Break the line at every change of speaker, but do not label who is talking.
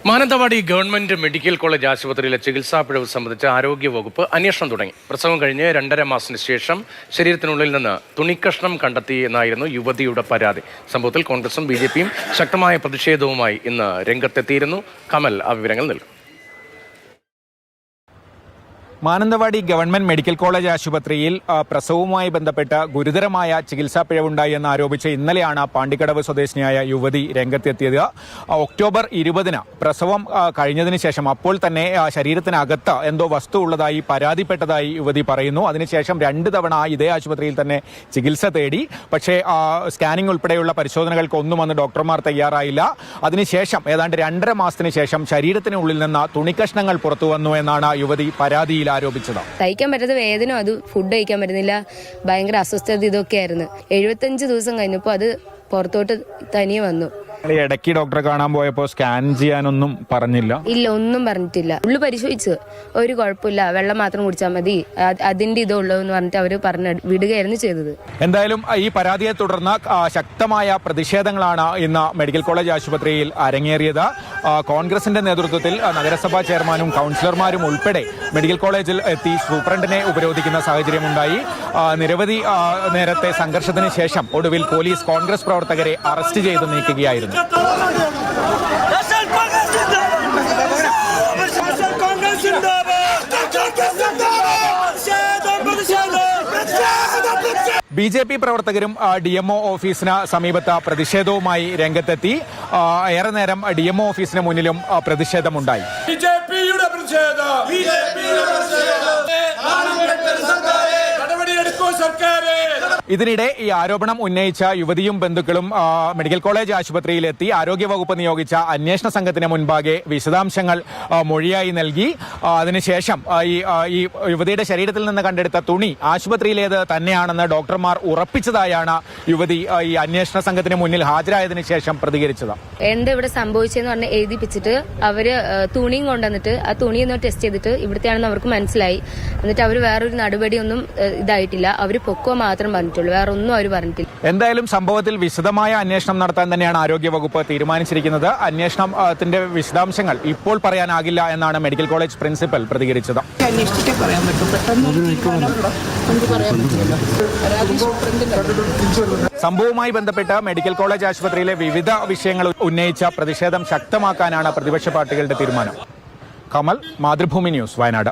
Mananthavady government medical college ആശുപത്രിയിലെ ചികിത്സാ പിഴവ് സംബന്ധിച്ച് ആരോഗ്യവകുപ്പ് അന്വേഷണം തുടങ്ങി. പ്രസവം കഴിഞ്ഞ് 2.5 മാസത്തിന് ശേഷം ശരീരത്തിനുള്ളിൽ നിന്ന് തുണിക്കഷ്ണം കണ്ടെത്തി എന്നായിരുന്നു യുവതിയുടെ പരാതി. സംഭവത്തിൽ കോൺഗ്രസും BJPയും ശക്തമായ പ്രതിഷേധവുമായി ഇന്ന് രംഗത്തെത്തിയിരുന്നു. കമൽ ആ വിവരങ്ങൾ നൽകും.
മാനന്തവാടി ഗവൺമെന്റ് മെഡിക്കൽ കോളേജ് ആശുപത്രിയിൽ പ്രസവവുമായി ബന്ധപ്പെട്ട ഗുരുതരമായ ചികിത്സാ പിഴവുണ്ടായി എന്നാരോപിച്ച് ഇന്നലെയാണ് പാണ്ടിക്കടവ് സ്വദേശിനിയായ യുവതി രംഗത്തെത്തിയത്. ഒക്ടോബർ 20-ന് പ്രസവം കഴിഞ്ഞതിന് ശേഷം അപ്പോൾ തന്നെ ശരീരത്തിനകത്ത് എന്തോ വസ്തു ഉള്ളതായി പരാതിപ്പെട്ടതായി യുവതി പറയുന്നു. അതിനുശേഷം 2 തവണ ഇതേ ആശുപത്രിയിൽ തന്നെ ചികിത്സ തേടി. പക്ഷേ സ്കാനിംഗ് ഉൾപ്പെടെയുള്ള പരിശോധനകൾക്കൊന്നും അന്ന് ഡോക്ടർമാർ തയ്യാറായില്ല. അതിനുശേഷം ഏതാണ്ട് 2.5 മാസത്തിന് ശേഷം ശരീരത്തിനുള്ളിൽ നിന്ന് തുണിക്കഷ്ണങ്ങൾ പുറത്തു വന്നു എന്നാണ് യുവതി പരാതിയിൽ ആരോപിച്ചത്.
കഴിക്കാൻ പറ്റാത്ത വേദന, അത് ഫുഡ് കഴിക്കാൻ പറ്റുന്നില്ല, ഭയങ്കര അസ്വസ്ഥത ഇതൊക്കെയായിരുന്നു. 75 ദിവസം കഴിഞ്ഞപ്പോൾ അത് പുറത്തോട്ട് തനിയെ വന്നു.
ഇടയ്ക്ക് ഡോക്ടറെ കാണാൻ പോയപ്പോൾ സ്കാൻ ചെയ്യാനൊന്നും പറഞ്ഞില്ല?
ഇല്ല, ഒന്നും പറഞ്ഞിട്ടില്ല. ഉള്ളു പരിശോധിച്ച് ഒരു കുഴപ്പമില്ല, വെള്ളം മാത്രം കുടിച്ചാൽ മതി, അതിന്റെ ഇതുള്ളൂ എന്ന് പറഞ്ഞിട്ട് അവർ പറഞ്ഞു വിടുകയായിരുന്നു ചെയ്തത്.
എന്തായാലും ഈ പരാതിയെ തുടർന്ന് ശക്തമായ പ്രതിഷേധങ്ങളാണ് ഇന്ന് മെഡിക്കൽ കോളേജ് ആശുപത്രിയിൽ അരങ്ങേറിയത്. കോൺഗ്രസിന്റെ നേതൃത്വത്തിൽ നഗരസഭാ ചെയർമാനും കൗൺസിലർമാരും ഉൾപ്പെടെ മെഡിക്കൽ കോളേജിൽ എത്തി സൂപ്രണ്ടിനെ ഉപരോധിക്കുന്ന സാഹചര്യമുണ്ടായി. നിരവധി നേരത്തെ സംഘർഷത്തിന് ശേഷം ഒടുവിൽ പോലീസ് കോൺഗ്രസ് പ്രവർത്തകരെ അറസ്റ്റ് ചെയ്ത് നീക്കുകയായിരുന്നു. BJP പ്രവർത്തകരും DMO ഓഫീസിന് സമീപത്ത് പ്രതിഷേധവുമായി രംഗത്തെത്തി. ഏറെ നേരം DMO ഓഫീസിന് മുന്നിലും പ്രതിഷേധമുണ്ടായി. ഇതിനിടെ ഈ ആരോപണം ഉന്നയിച്ച യുവതിയും ബന്ധുക്കളും മെഡിക്കൽ കോളേജ് ആശുപത്രിയിലെത്തി ആരോഗ്യവകുപ്പ് നിയോഗിച്ച അന്വേഷണ സംഘത്തിന് മുൻപാകെ വിശദാംശങ്ങൾ മൊഴിയായി നൽകി. അതിനുശേഷം ഈ യുവതിയുടെ ശരീരത്തിൽ നിന്ന് കണ്ടെടുത്ത തുണി ആശുപത്രിയിലേത് തന്നെയാണെന്ന് ഡോക്ടർമാർ ഉറപ്പിച്ചതായാണ് യുവതി ഈ അന്വേഷണ സംഘത്തിന് മുന്നിൽ ഹാജരായതിനു ശേഷം പ്രതികരിച്ചത്.
എന്താ ഇവിടെ സംഭവിച്ചെന്ന് പറഞ്ഞ് എഴുതിപ്പിച്ചിട്ട് അവര് തുണിയും കൊണ്ടുവന്നിട്ട് ആ തുണിയൊന്ന് ടെസ്റ്റ് ചെയ്തിട്ട് ഇവിടുത്തെയാണെന്ന് അവർക്ക് മനസ്സിലായി. എന്നിട്ട് അവർ വേറൊരു നടപടിയൊന്നും ഇതായിട്ടില്ല. അവർ പൊക്കോ മാത്രം പറഞ്ഞിട്ടുള്ളൂ, വേറെ ഒന്നും അവർ പറഞ്ഞിട്ടില്ല.
എന്തായാലും സംഭവത്തിൽ വിശദമായ അന്വേഷണം നടത്താൻ തന്നെയാണ് ആരോഗ്യവകുപ്പ് തീരുമാനിച്ചിരിക്കുന്നത്. അന്വേഷണത്തിന്റെ വിശദാംശങ്ങൾ ഇപ്പോൾ പറയാനാകില്ല എന്നാണ് മെഡിക്കൽ കോളേജ് പ്രിൻസിപ്പൽ പ്രതികരിച്ചത്. സംഭവവുമായി ബന്ധപ്പെട്ട് മെഡിക്കൽ കോളേജ് ആശുപത്രിയിലെ വിവിധ വിഷയങ്ങൾ ഉന്നയിച്ച പ്രതിഷേധം ശക്തമാക്കാനാണ് പ്രതിപക്ഷ പാർട്ടികളുടെ തീരുമാനം. കമൽ, മാതൃഭൂമി ന്യൂസ്, വയനാട്.